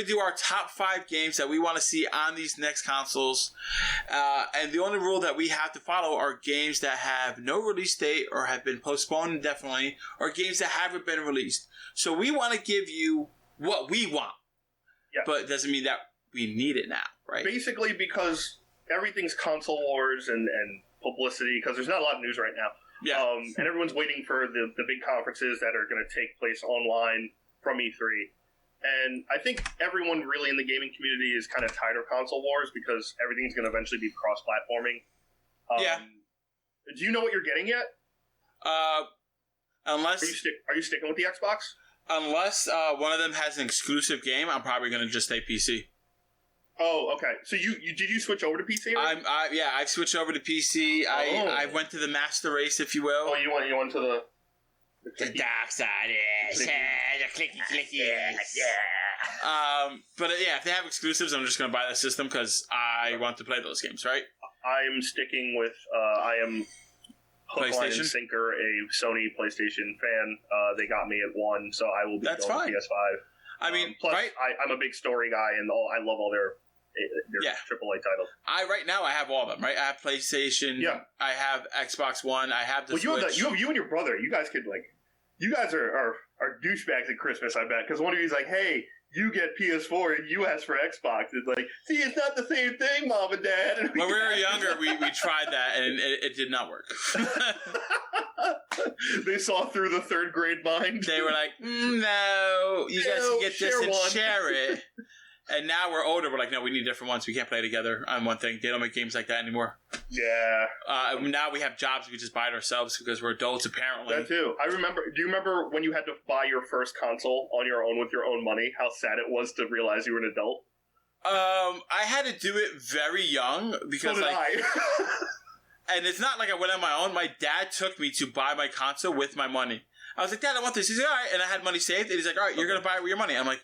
to do our top 5 games that we want to see on these next consoles. And the only rule that we have to follow are games that have no release date or have been postponed indefinitely, or games that haven't been released. So we want to give you what we want. Yeah. But it doesn't mean that we need it now, right? Basically, because everything's console wars and publicity, because there's not a lot of news right now. Yeah. And everyone's waiting for the big conferences that are going to take place online from E3. And I think everyone really in the gaming community is kind of tired of console wars because everything's going to eventually be cross-platforming. Yeah. Do you know what you're getting yet? Unless... Are you sticking with the Xbox? Unless one of them has an exclusive game, I'm probably going to just stay PC. Oh, okay. So did you switch over to PC? I've switched over to PC. I went to the master race, if you will. Oh, you went to the dark side, yes. The clicky. Yeah. But if they have exclusives, I'm just going to buy the system because I want to play those games, right? I'm sticking with, I am hook, line, and sinker, a Sony PlayStation fan. They got me at one, so I will be going to PS5. I mean, plus, right? I'm a big story guy, and I love all their AAA titles. Right now I have all of them, right? I have PlayStation. Yeah. I have Xbox One. I have the Switch. You and your brother. You guys could you guys are douchebags at Christmas, I bet, because one of you's like, hey, you get PS4 and you ask for Xbox. It's like, see, it's not the same thing, Mom and Dad. And when we were younger, we tried that, and it did not work. They saw through the third grade mind. They were like, no, you guys can get this and share it. And now we're older. We're like, no, we need different ones. We can't play together on one thing. They don't make games like that anymore. Yeah. Now we have jobs. We just buy it ourselves because we're adults, apparently. That too. Do you remember when you had to buy your first console on your own with your own money? How sad it was to realize you were an adult? I had to do it very young because, so did I. And it's not like I went on my own. My dad took me to buy my console with my money. I was like, Dad, I want this. He's like, all right. And I had money saved. And he's like, all right, you're going to buy it with your money. I'm like,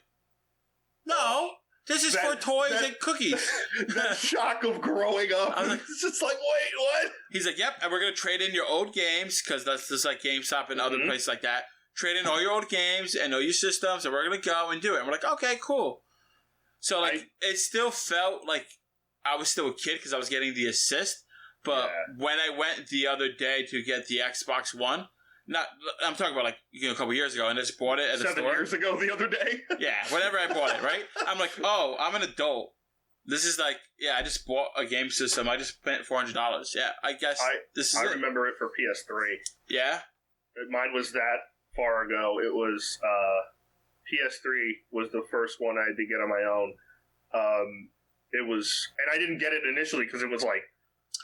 no. This is for toys and cookies. That shock of growing up. I was like, it's just like, wait, what? He's like, yep, and we're going to trade in your old games, because that's just like GameStop and other places like that. Trade in all your old games and all your systems, and we're going to go and do it. And we're like, okay, cool. So, it still felt like I was still a kid because I was getting the assist. But when I went the other day to get the Xbox One, I'm talking about a couple years ago, and I just bought it at a store. 7 years ago the other day? Yeah, whenever I bought it, right? I'm like, oh, I'm an adult. This is I just bought a game system. I just spent $400. Yeah, I guess this is I remember it for PS3. Yeah? Mine was that far ago. It was, PS3 was the first one I had to get on my own. It was, and I didn't get it initially because it was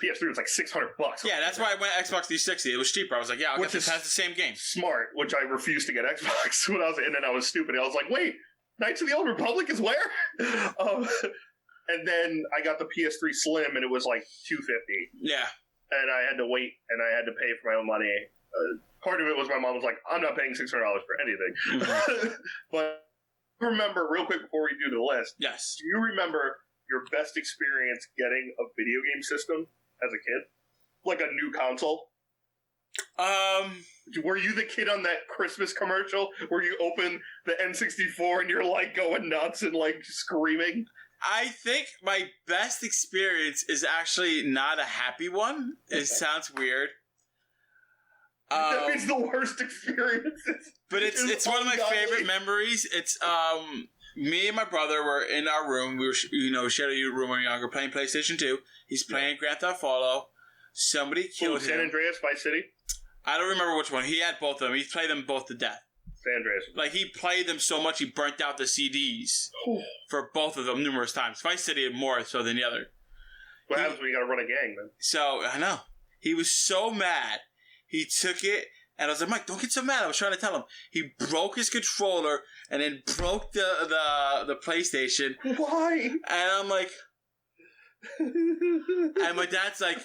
PS3 was $600. Yeah, that's why I went Xbox 360. It was cheaper. I was like, yeah, I'll get this. It has the same game. Smart, which I refused to get Xbox when I was in, and I was stupid. I was like, wait, Knights of the Old Republic is where? And then I got the PS3 Slim, and it was $250. Yeah. And I had to wait, and I had to pay for my own money. Part of it was my mom was like, I'm not paying $600 for anything. Mm-hmm. But remember, real quick before we do the list. Yes. Do you remember your best experience getting a video game system as a kid? Like a new console? Were you the kid on that Christmas commercial where you open the N64 and you're going nuts and screaming? I think my best experience is actually not a happy one. It sounds weird. That means the worst experiences. But it's one of my favorite memories. It's me and my brother were in our room. We were, shared a room when we were younger, playing PlayStation 2. He's playing Grand Theft Auto. Somebody killed him. San Andreas, Vice City? I don't remember which one. He had both of them. He played them both to death. San Andreas. He played them so much he burnt out the CDs for both of them numerous times. Vice City more so than the other. What happens when you gotta run a gang, man? So, I know. He was so mad. He took it, and I was like, Mike, don't get so mad. I was trying to tell him. He broke his controller and then broke the PlayStation. Why? And I'm like... and my dad's like,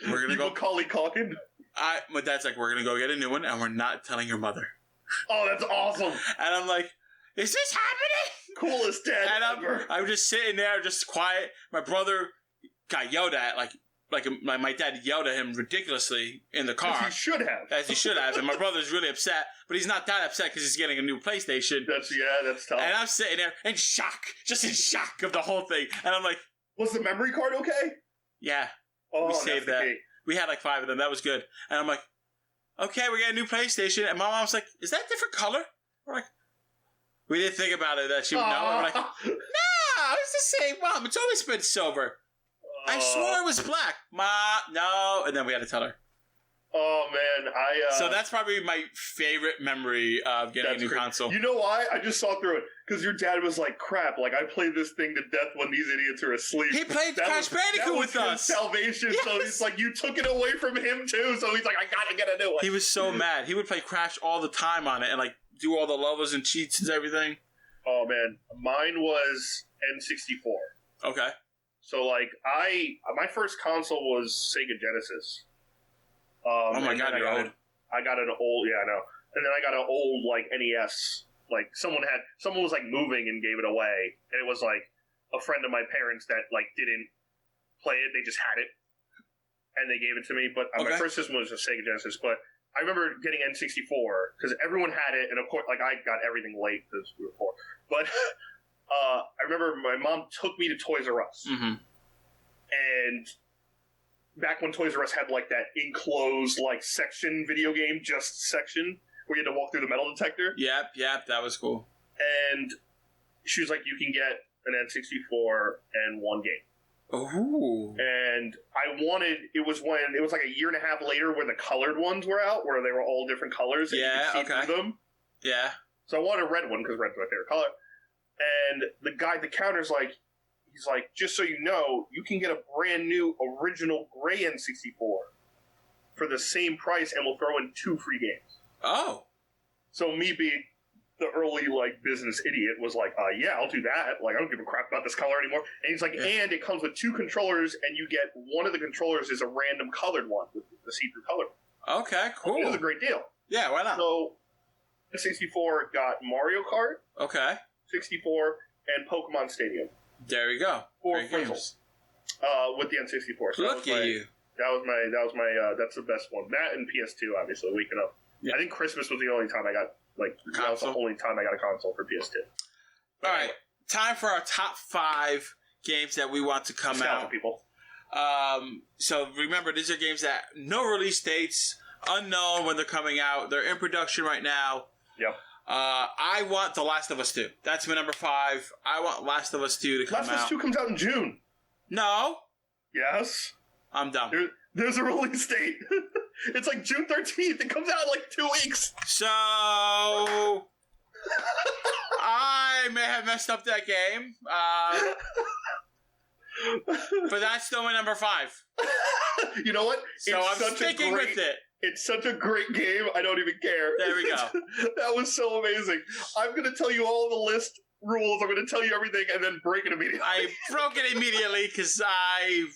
we're going to go... Macaulay Culkin? My dad's like, we're going to go get a new one, and we're not telling your mother. Oh, that's awesome. And I'm like, is this happening? Coolest dad and ever. I'm just sitting there, just quiet. My brother got yelled at, like my dad yelled at him ridiculously in the car. As he should have. As he should have. And my brother's really upset, but he's not that upset because he's getting a new PlayStation. That's tough. And I'm sitting there in shock, just in shock of the whole thing. And I'm like, was the memory card okay? Yeah. Oh, we saved that. Key. We had like 5 of them. That was good. And I'm like, okay, we got a new PlayStation. And my mom's like, is that a different color? We're like, we didn't think about it that she would know. We're like, no, it's the same, Mom. It's always been silver. I swore it was black. Ma, no. And then we had to tell her. Oh, man. So that's probably my favorite memory of getting a new console. You know why? I just saw through it. Because your dad was like, crap, like, I played this thing to death when these idiots are asleep. He played Crash Bandicoot with us. Salvation. Yes. So it's like, you took it away from him, too. So he's like, I gotta get a new one. He was so mad. He would play Crash all the time on it and, like, do all the levels and cheats and everything. Oh, man. Mine was N64. Okay. So, like, my first console was Sega Genesis. Oh my God, you're old. I got an old, yeah, I know. And then I got an old, like, NES. Like, someone was, like, moving and gave it away. And it was, like, a friend of my parents that, like, didn't play it. They just had it. And they gave it to me. But my first system was a Sega Genesis. But I remember getting N64, because everyone had it. And, of course, like, I got everything late because we were poor. But I remember my mom took me to Toys R Us. Mm-hmm. And back when Toys R Us had, like, that enclosed, like, section video game, just section, where you had to walk through the metal detector. Yep, that was cool. And she was like, you can get an N64 and one game. Ooh. And it was like a year and a half later where the colored ones were out, where they were all different colors. And you could see through them. Yeah. So I wanted a red one, because red's my favorite color. And the guy at the counter's like, he's like, just so you know, you can get a brand new original gray N64 for the same price, and we'll throw in 2 free games. Oh. So me being the early, like, business idiot was like, yeah, I'll do that. Like, I don't give a crap about this color anymore. And he's like, and it comes with 2 controllers, and you get one of the controllers is a random colored one with the see-through color. Okay, cool. It was a great deal. Yeah, why not? So, the 64 got Mario Kart. Okay. 64 and Pokemon Stadium. There you go. 4 Frizzle. With the N64. So look at you. That's the best one. That and PS2, obviously, waking up. Yeah. I think Christmas was the only time I got, like, that was the only time I got a console for PS2. All right. Time for our top 5 games that we want to come out. People. So remember, these are games that no release dates, unknown when they're coming out. They're in production right now. Yep. I want The Last of Us 2. That's my number 5. I want Last of Us 2 to come out. Last of Us 2 comes out in June. No. Yes. I'm dumb. There's a release date. It's like June 13th. It comes out in like 2 weeks. So I may have messed up that game. But that's still my number 5. You know what? So I'm sticking with it. It's such a great game, I don't even care. There we go. That was so amazing. I'm going to tell you all the list rules. I'm going to tell you everything and then break it immediately. I broke it immediately because I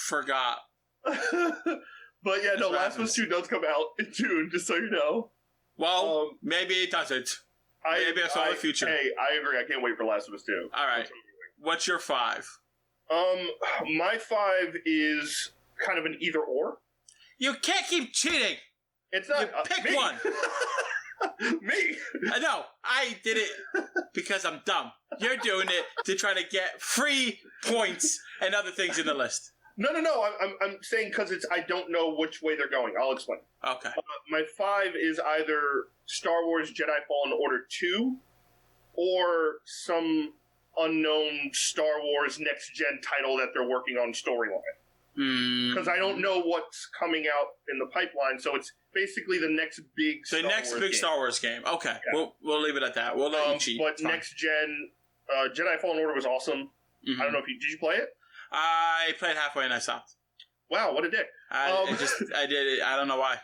forgot. But yeah, no, Last of Us 2 does come out in June, just so you know. Well, maybe it doesn't. Maybe I saw the future. Hey, I agree. I can't wait for Last of Us 2. All right. What's your 5? My 5 is kind of an either or. You can't keep cheating. It's not. You pick me. one. Me? No, I did it because I'm dumb. You're doing it to try to get free points and other things in the list. No. I'm saying because I don't know which way they're going. I'll explain. Okay. My 5 is either Star Wars Jedi Fallen Order 2 or some unknown Star Wars next-gen title that they're working on storyline. Because I don't know what's coming out in the pipeline, so it's basically the next big Star Wars game. Okay, yeah. We'll leave it at that. We'll let you cheat. But next-gen Jedi Fallen Order was awesome. Mm-hmm. I don't know if did you play it? I played halfway and I stopped. Wow, what a dick. I did it. I don't know why.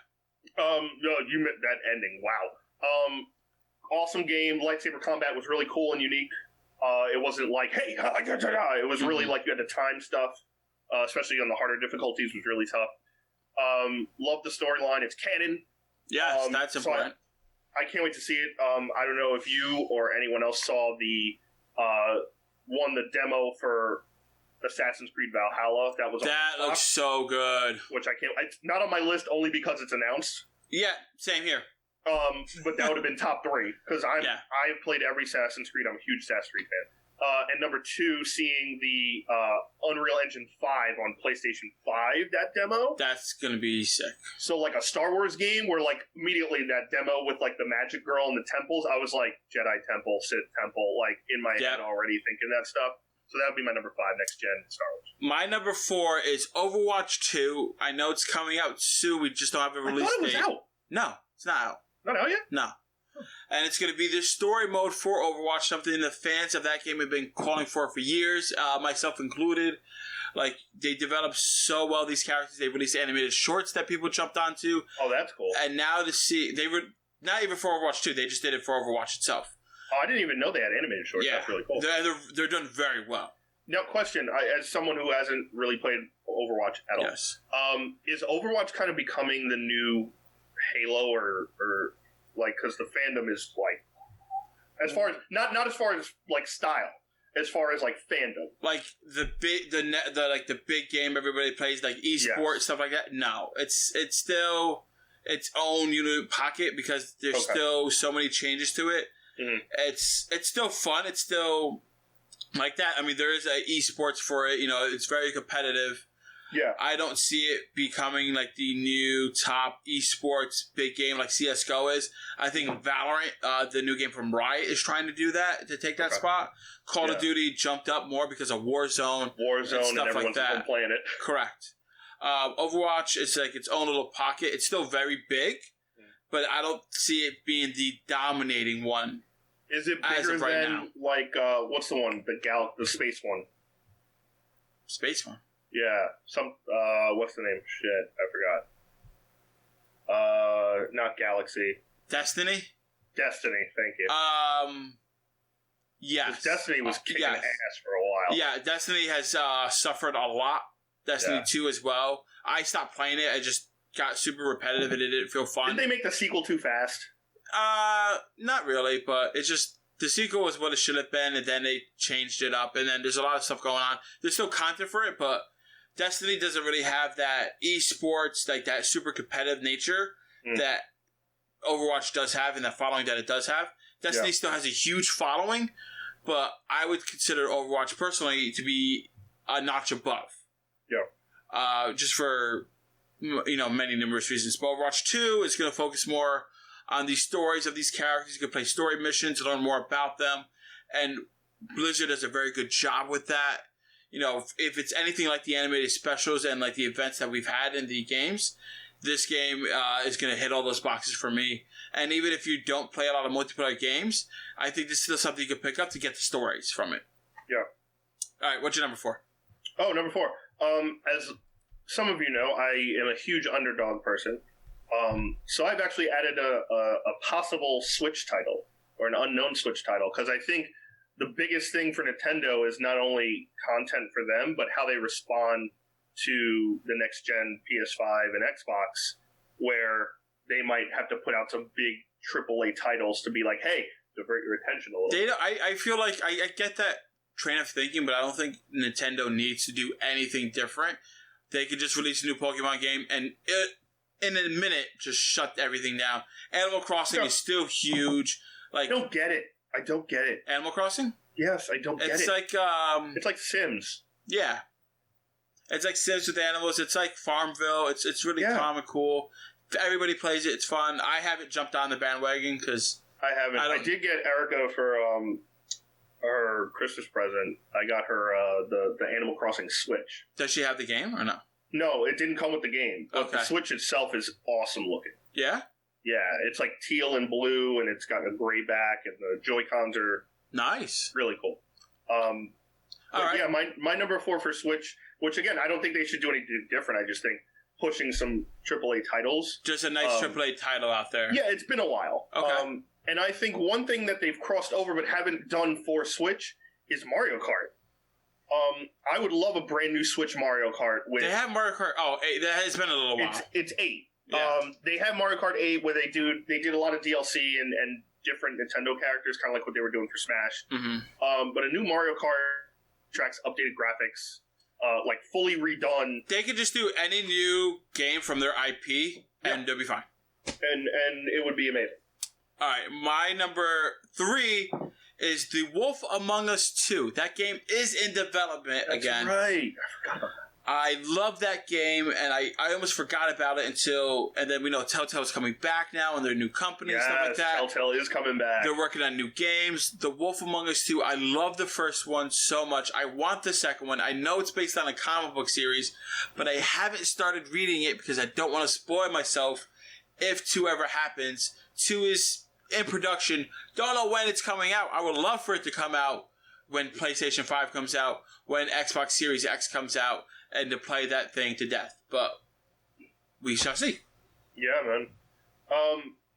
No, you meant that ending. Wow. Awesome game. Lightsaber combat was really cool and unique. It wasn't like, hey, it was really like you had to time stuff, especially on the harder difficulties, was really tough. Love the storyline. It's canon. Yes, that's important. So I can't wait to see it. I don't know if you or anyone else saw the demo for Assassin's Creed Valhalla. That was looks so good. Which I can't. It's not on my list only because it's announced. Yeah, same here. But that would have been top 3 because I've played every Assassin's Creed. I'm a huge Assassin's Creed fan. And number 2, seeing the Unreal Engine 5 on PlayStation 5, that demo. That's going to be sick. So, like a Star Wars game where, like, immediately that demo with, like, the magic girl and the temples, I was like, Jedi Temple, Sith Temple, like, in my head already thinking that stuff. So that would be my number 5 next gen Star Wars. My number 4 is Overwatch 2. I know it's coming out soon. We just don't have a release date. I thought it was out. No, it's not out. Not out yet? No. And it's going to be the story mode for Overwatch, something the fans of that game have been calling for years, myself included. Like, they developed so well these characters. They released animated shorts that people jumped onto. Oh, that's cool. And now to see, they were not even for Overwatch 2, they just did it for Overwatch itself. Oh, I didn't even know they had animated shorts. Yeah. That's really cool. They're done very well. Now, question, as someone who hasn't really played Overwatch at all, yes. Is Overwatch kind of becoming the new Halo or like, because the fandom is like, as far as not as far as like style, as far as like fandom, like the big game everybody plays, like esports stuff like that. No, it's still its own unit pocket because there's still so many changes to it. Mm-hmm. It's still fun. It's still like that. I mean, there is a esports for it. You know, it's very competitive. Yeah, I don't see it becoming like the new top esports big game like CS:GO is. I think Valorant, the new game from Riot, is trying to do that, to take that spot. Call of Duty jumped up more because of Warzone and stuff and everyone's like that. Been playing it. Correct. Overwatch is like its own little pocket. It's still very big, but I don't see it being the dominating one. Is it bigger than like what's the one? The space one. Space one. Yeah, what's the name? Shit, I forgot. Not Galaxy. Destiny, thank you. Yes. Destiny was kicking ass for a while. Yeah, Destiny has suffered a lot. Destiny 2 as well. I stopped playing it. I just got super repetitive and it didn't feel fun. Did they make the sequel too fast? Not really, but it's just the sequel was what it should have been, and then they changed it up, and then there's a lot of stuff going on. There's still content for it, but Destiny doesn't really have that esports, like that super competitive nature that Overwatch does have, and that following that it does have. Destiny still has a huge following, but I would consider Overwatch personally to be a notch above. Yeah. Just for many numerous reasons. But Overwatch 2 is going to focus more on the stories of these characters. You can play story missions, learn more about them, and Blizzard does a very good job with that. You know, if it's anything like the animated specials and like the events that we've had in the games, this game is going to hit all those boxes for me. And even if you don't play a lot of multiplayer games, I think this is still something you can pick up to get the stories from it. Yeah. All right, what's your number 4? Oh, number 4. As some of you know, I am a huge underdog person. So I've actually added a possible Switch title, or an unknown Switch title, because I think the biggest thing for Nintendo is not only content for them, but how they respond to the next gen PS5 and Xbox, where they might have to put out some big AAA titles to be like, hey, divert your attention a little bit. I feel like I get that train of thinking, but I don't think Nintendo needs to do anything different. They could just release a new Pokemon game and in a minute just shut everything down. Animal Crossing is still huge. Like, I don't get it. Animal Crossing? Yes, I don't get it. It's like it's like Sims. Yeah. It's like Sims with animals. It's like Farmville. It's really calm and cool. Everybody plays it. It's fun. I haven't jumped on the bandwagon because I haven't. I did get Erica for her Christmas present. I got her the Animal Crossing Switch. Does she have the game or no? No, it didn't come with the game. But the Switch itself is awesome looking. Yeah? Yeah, it's like teal and blue, and it's got a gray back, and the Joy-Cons are nice. Really cool. All right. Yeah, my number 4 for Switch, which again, I don't think they should do anything different. I just think pushing some AAA titles. Just a nice AAA title out there. Yeah, it's been a while. Okay. And I think one thing that they've crossed over but haven't done for Switch is Mario Kart. I would love a brand new Switch Mario Kart. They have Mario Kart. Oh, 8. That has been a little while. It's 8. Yeah. They have Mario Kart 8 where they did a lot of DLC and different Nintendo characters, kind of like what they were doing for Smash. Mm-hmm. But a new Mario Kart tracks updated graphics. like fully redone. They could just do any new game from their IP, and they'll be fine. And it would be amazing. All right, my number 3 is The Wolf Among Us 2. That game is in development again. That's right. I forgot about that. I love that game, and I almost forgot about it and then we know Telltale's coming back now, and their new company and stuff like that. Telltale is coming back. They're working on new games. The Wolf Among Us 2, I love the first one so much. I want the second one. I know it's based on a comic book series, but I haven't started reading it because I don't want to spoil myself if 2 ever happens. 2 is in production. Don't know when it's coming out. I would love for it to come out when PlayStation 5 comes out, when Xbox Series X comes out, and to play that thing to death. But we shall see. Yeah, man.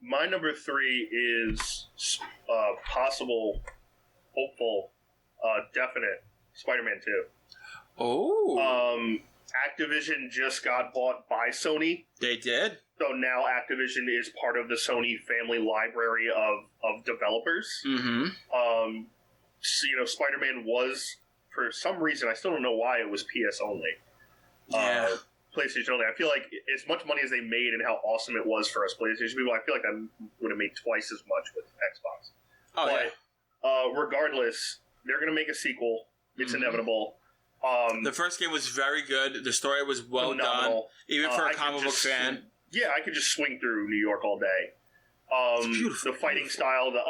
My number 3 is possible, hopeful, definite Spider-Man 2. Oh. Activision just got bought by Sony. They did? So now Activision is part of the Sony family library of developers. Mm-hmm. So, Spider-Man was, for some reason, I still don't know why, it was PS only. Yeah. PlayStation only. I feel like as much money as they made and how awesome it was for us PlayStation people, I feel like I would have made twice as much with Xbox. Oh, but, regardless, they're going to make a sequel. It's inevitable. The first game was very good. The story was well done, even for a comic book fan. Yeah, I could just swing through New York all day. It's beautiful. The fighting style, the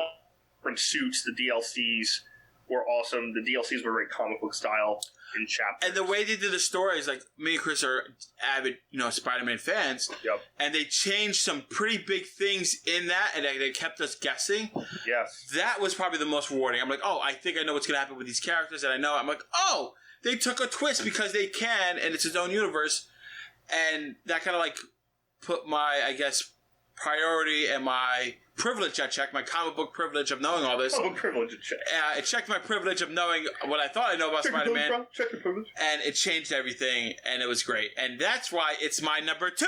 different suits, the DLCs were awesome. The DLCs were very comic book style in chapters. And the way they did the story is like, me and Chris are avid, Spider-Man fans. Yep. And they changed some pretty big things in that, and they kept us guessing. Yes. That was probably the most rewarding. I'm like, oh, I think I know what's going to happen with these characters, and I'm like, oh, they took a twist because they can, and it's its own universe. And that kind of like put my, I guess, priority and my privilege at check, my comic book privilege of knowing all this. Comic book privilege at check. It checked my privilege of knowing what I thought I know about Spider-Man. Check your privilege. And it changed everything, and it was great. And that's why it's my number 2.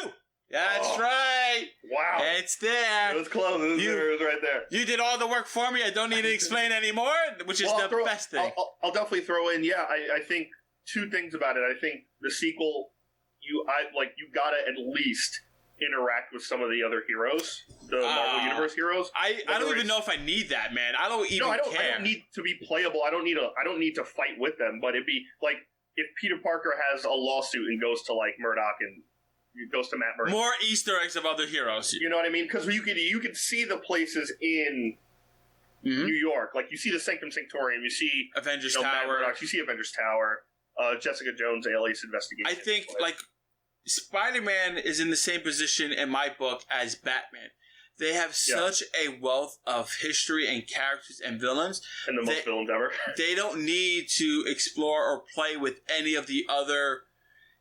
That's right. Wow. It's there. It was close. It was right there. You did all the work for me. I don't need to explain anymore, which is the best thing. I'll definitely throw in, I think 2 things about it. I think the sequel, you gotta at least interact with some of the other heroes, the Marvel Universe heroes. I don't even know if I need that, man. I don't even care. I don't need to be playable. I don't need to fight with them. But it'd be like if Peter Parker has a lawsuit and goes to like Murdoch and goes to Matt Murdock. More Easter eggs of other heroes. You know what I mean? Because you could see the places in New York. Like you see the Sanctum Sanctorum. You see Avengers Tower. Matt Murdock, you see Avengers Tower. Jessica Jones' Alias Investigation. I think like Spider-Man is in the same position in my book as Batman. They have such a wealth of history and characters and villains. And the most villains ever. They don't need to explore or play with any of the other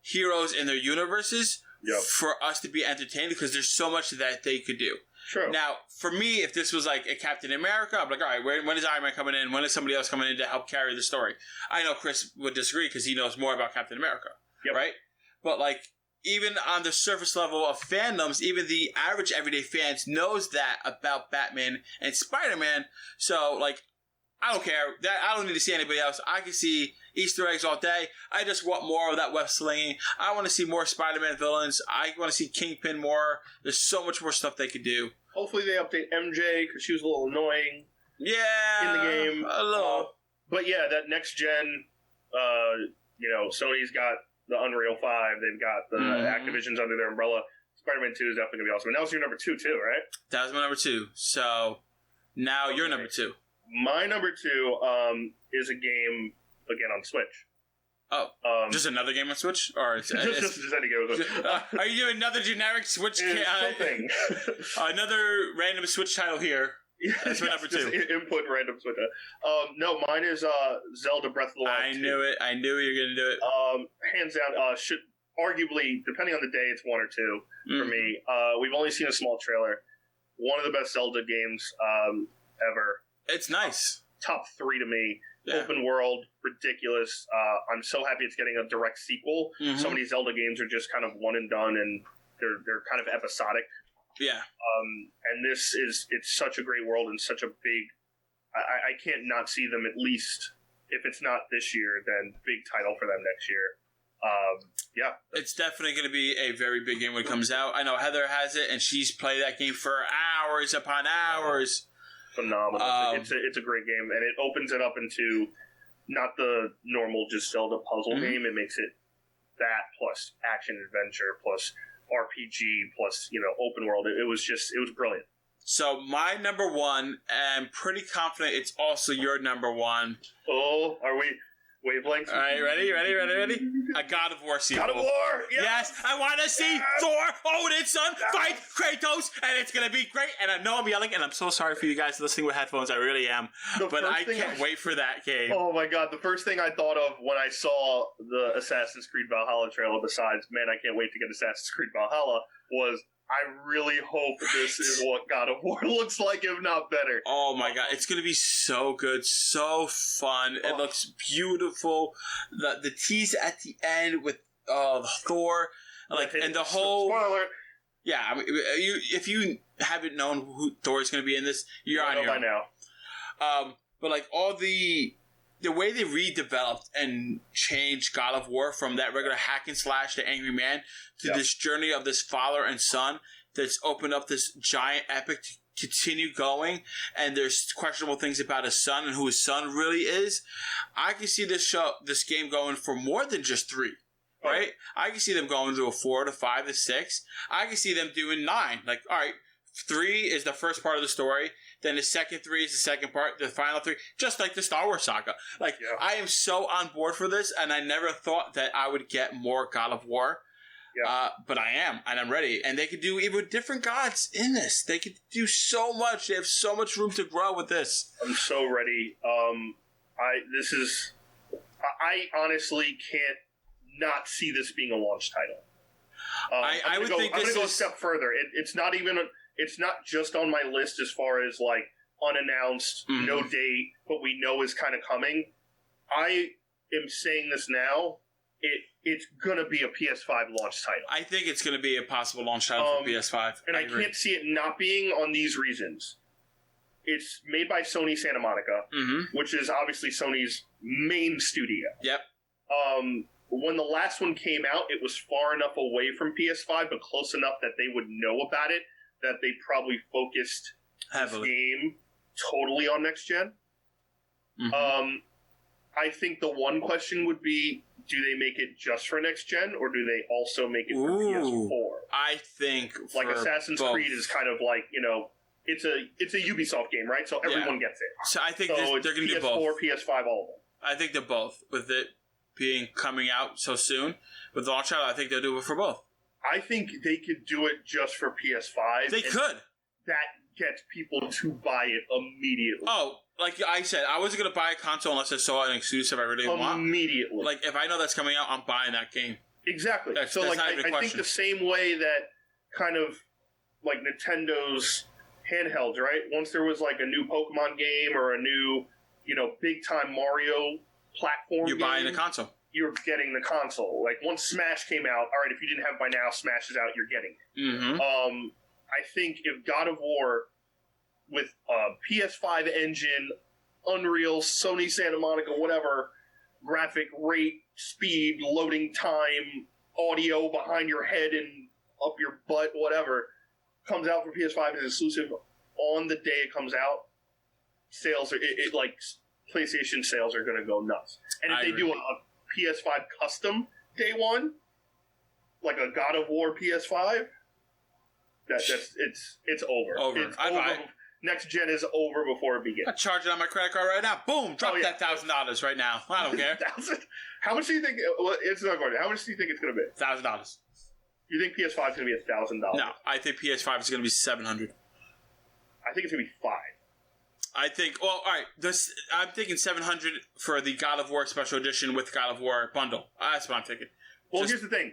heroes in their universes for us to be entertained because there's so much that they could do. True. Now, for me, if this was like a Captain America, I'm like, all right, when is Iron Man coming in? When is somebody else coming in to help carry the story? I know Chris would disagree because he knows more about Captain America, right? But like, even on the surface level of fandoms, even the average everyday fans knows that about Batman and Spider-Man. So, like, I don't care. I don't need to see anybody else. I can see Easter eggs all day. I just want more of that web slinging. I want to see more Spider-Man villains. I want to see Kingpin more. There's so much more stuff they could do. Hopefully they update MJ because she was a little annoying. Yeah, in the game. A little. But yeah, that next gen, Sony's got the Unreal 5. They've got the Activision's under their umbrella. Spider-Man 2 is definitely going to be awesome. And that was your number 2 too, right? That was my number 2. So now your number 2. My number 2 is a game, again, on Switch. Oh, just another game on Switch? Or just any game on Switch. Are you doing another generic Switch? Something. Another random Switch title here. That's my number 2. Input random Switch. No, mine is Zelda Breath of the Wild. I knew it. I knew you were going to do it. Hands down, should arguably, depending on the day, it's 1 or 2 for me. We've only seen a small trailer. One of the best Zelda games ever. It's nice. Top 3 to me. Yeah. Open world, ridiculous. I'm so happy it's getting a direct sequel. So many Zelda games are just kind of one and done, and they're kind of episodic. Yeah. And it's such a great world and such a big. I can't not see them at least, if it's not this year, then big title for them next year. Yeah. It's definitely going to be a very big game when it comes out. I know Heather has it, and she's played that game for hours upon hours. Phenomenal. It's a great game, and it opens it up into not the normal just Zelda puzzle game. It makes it that plus action adventure plus RPG plus open world. It was brilliant. So my number one, and I'm pretty confident it's also your number one. Oh, are we wavelengths? All right, ready? A God of War sequel. God of War! Yes, I want to see Thor, Odin's son, fight Kratos, and it's going to be great. And I know I'm yelling, and I'm so sorry for you guys listening with headphones. I really am. But I can't wait for that game. Oh my god, the first thing I thought of when I saw the Assassin's Creed Valhalla trailer, besides, man, I can't wait to get Assassin's Creed Valhalla, was I really hope this is what God of War looks like, if not better. Oh my god, it's going to be so good, so fun. It looks beautiful. The tease at the end with Thor, and the whole... Spoiler alert. Yeah, I mean, if you haven't known who Thor is going to be in this, you're on here. By now. But all the way they redeveloped and changed God of War from that regular hack and slash to Angry Man to this journey of this father and son that's opened up this giant epic to continue going, and there's questionable things about his son and who his son really is. I can see this game going for more than just 3. Right? I can see them going to a 4 to 5 to 6. I can see them doing 9. All right, 3 is the first part of the story. Then the second 3 is the second part. The final 3, just like the Star Wars saga. I am so on board for this, and I never thought that I would get more God of War. Yeah. But I am, and I'm ready. And they could do even different gods in this. They could do so much. They have so much room to grow with this. I'm so ready. I honestly can't not see this being a launch title. I would think I'm going to go a step further. It's not just on my list as far as unannounced, no date, but we know is kind of coming. I am saying this now. It's going to be a PS5 launch title. I think it's going to be a possible launch title for PS5. And I can't see it not being on these reasons. It's made by Sony Santa Monica, which is obviously Sony's main studio. Yep. When the last one came out, it was far enough away from PS5, but close enough that they would know about it, that they probably focused this game totally on next gen. I think the one question would be, do they make it just for next gen, or do they also make it for PS4? I think Assassin's both. Creed is kind of it's a Ubisoft game, right? So everyone gets it. So I think they're going to do both. PS4, PS5, all of them. I think they're both. With it being coming out so soon, with the launch title, I think they'll do it for both. I think they could do it just for PS5. They could. That gets people to buy it immediately. Oh, like I said, I wasn't going to buy a console unless I saw an exclusive I really want. Immediately. If I know that's coming out, I'm buying that game. Exactly. That's I question. think the same way that kind of Nintendo's handhelds, right? Once there was a new Pokemon game or a new, big time Mario platform You're buying the console. You're getting the console. Once Smash came out, all right, if you didn't have it by now, Smash is out, you're getting it. I think if God of War with a PS5 engine, Unreal, Sony Santa Monica, whatever, graphic rate, speed, loading time, audio behind your head and up your butt, whatever, comes out for PS5 as exclusive on the day it comes out, sales are PlayStation sales are going to go nuts. And if they do a PS5 custom day one, like a God of War PS5, it's over. It's over. Next gen is over before it begins. I charge it on my credit card right now. Boom! Drop that $1,000 right now. I don't care. How much do you think? It's not going to. How much do you think it's going to be? $1,000. You think PS5 is going to be $1,000? No, I think PS5 is going to be $700. I think it's going to be $500. I think. Well, all right. I'm thinking $700 for the God of War Special Edition with God of War bundle. That's what I'm thinking. Well, here's the thing.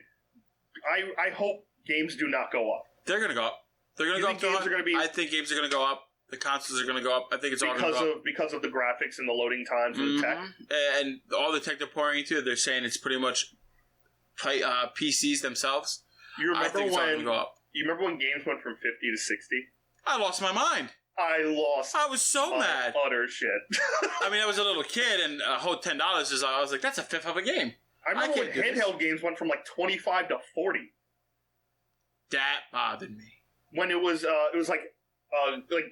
I hope games do not go up. They're going to go up. They're going to go up. Games are going to be. I think games are going to go up. The consoles are going to go up. I think it's all going to go up. Because of the graphics and the loading times and the tech. And all the tech they're pouring into it, they're saying it's pretty much PCs themselves. You remember I think it's all going to go up. You remember when games went from 50 to 60? I lost my mind. I was so mad. Utter shit. I mean, I was a little kid, and a whole $10 is. I was like, that's a fifth of a game. I remember when handheld games went from like 25 to 40. That bothered me. When it was like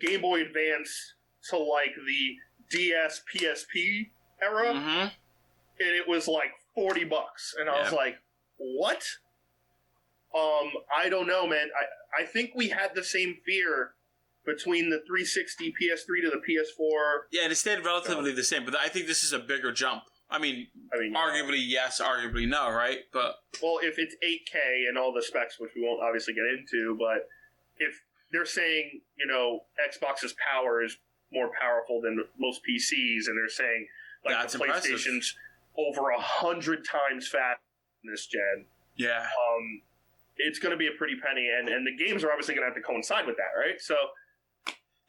Game Boy Advance to like the DS PSP era, and it was like $40, and I was like, what? I don't know, man. I think we had the same fear between the 360 PS3 to the PS4. Yeah, and it stayed relatively the same, but I think this is a bigger jump. I mean arguably yes, arguably no, right? But well, if it's 8K and all the specs, which we won't obviously get into, but if they're saying, Xbox's power is more powerful than most PCs, and they're saying like the PlayStation's over 100 times faster than this gen. Yeah. It's going to be a pretty penny, and the games are obviously going to have to coincide with that, right? So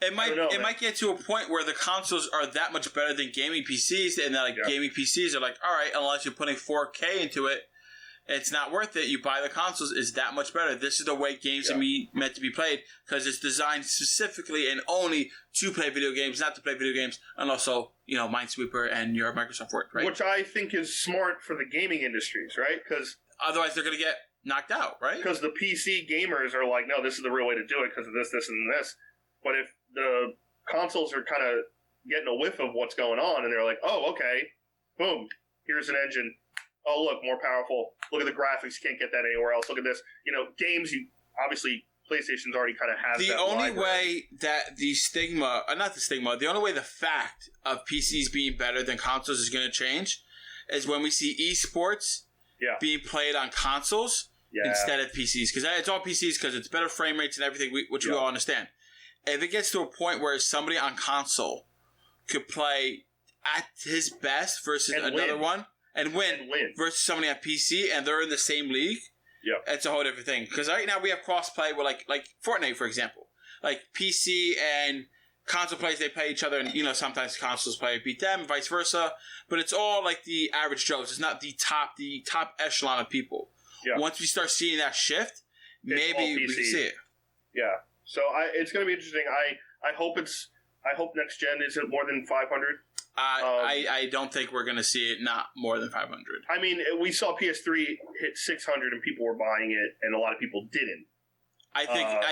it might get to a point where the consoles are that much better than gaming PCs, and gaming PCs are like, all right, unless you're putting 4K into it, it's not worth it. You buy the consoles; it's that much better. This is the way games are meant to be played because it's designed specifically and only to play video games, not to play video games, and also Minesweeper and your Microsoft Word, right? Which I think is smart for the gaming industries, right? Because otherwise, they're going to get knocked out, right? Because the PC gamers are like, no, this is the real way to do it because of this, this, and this. But if the consoles are kind of getting a whiff of what's going on, and they're like, oh, okay, boom, here's an engine. Oh, look, more powerful. Look at the graphics. You can't get that anywhere else. Look at this. Games, obviously, PlayStation's already kind of has the that only library. way that the only way the fact of PCs being better than consoles is going to change is when we see esports being played on consoles instead of PCs. Because it's all PCs because it's better frame rates and everything, which we all understand. If it gets to a point where somebody on console could play at his best versus another one and win versus somebody on PC and they're in the same league, it's a whole different thing. Because right now we have cross-play with like Fortnite, for example. Like PC and console players, they play each other, and sometimes consoles play beat them and vice versa. But it's all like the average Joes. It's not the top echelon of people. Yeah. Once we start seeing that shift, maybe we can see it. Yeah. So it's going to be interesting. I hope next gen isn't more than 500. I don't think we're going to see it not more than 500. I mean, we saw PS3 hit 600 and people were buying it, and a lot of people didn't. I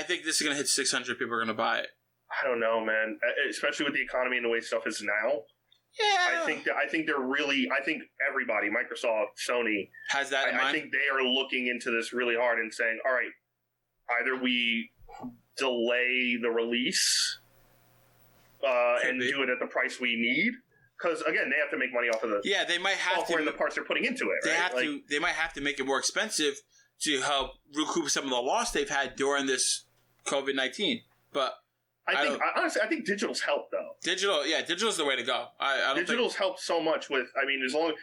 think this is going to hit 600. People are going to buy it. I don't know, man. Especially with the economy and the way stuff is now. Yeah. I think they're really. I think everybody, Microsoft, Sony, has that in mind. I think they are looking into this really hard and saying, all right, either we delay the release and do it at the price we need, because again, they have to make money off of the they might have software and the parts they're putting into it. They might have to make it more expensive to help recoup some of the loss they've had during this COVID-19. But honestly, I think digital's helped though. Digital's the way to go. Digital's helped so much with. I mean, as long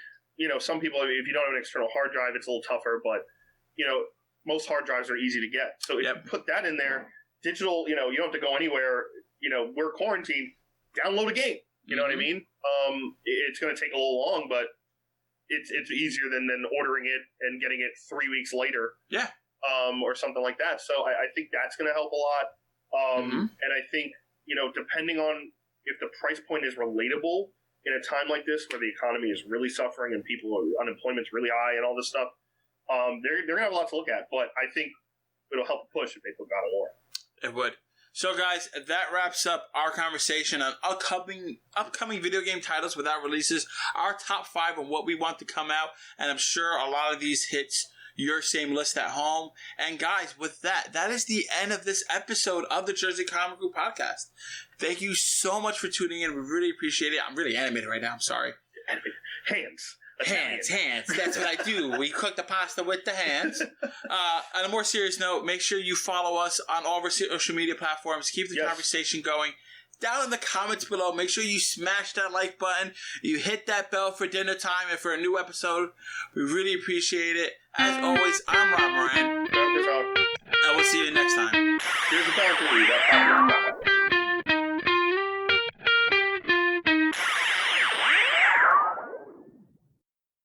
some people, if you don't have an external hard drive, it's a little tougher, but most hard drives are easy to get. So if you put that in there, digital, you don't have to go anywhere. We're quarantined. Download a game. You know what I mean? It's going to take a little long, but it's easier than ordering it and getting it 3 weeks later. Yeah. Or something like that. So I think that's going to help a lot. And I think, depending on if the price point is relatable in a time like this where the economy is really suffering and unemployment's really high and all this stuff, they're going to have a lot to look at. But I think it'll help push if they put God of War. It would. So, guys, that wraps up our conversation on upcoming video game titles without releases, our top 5 on what we want to come out, and I'm sure a lot of these hits your same list at home. And, guys, with that is the end of this episode of the Jersey Comic Group Podcast. Thank you so much for tuning in. We really appreciate it. I'm really animated right now. I'm sorry. Hands. That's what I do. We cook the pasta with the hands. On a more serious note, make sure you follow us on all of our social media platforms. Keep the conversation going. Down in the comments below, make sure you smash that like button. You hit that bell for dinner time and for a new episode. We really appreciate it. As always, I'm Rob Moran. And we'll see you next time. Here's the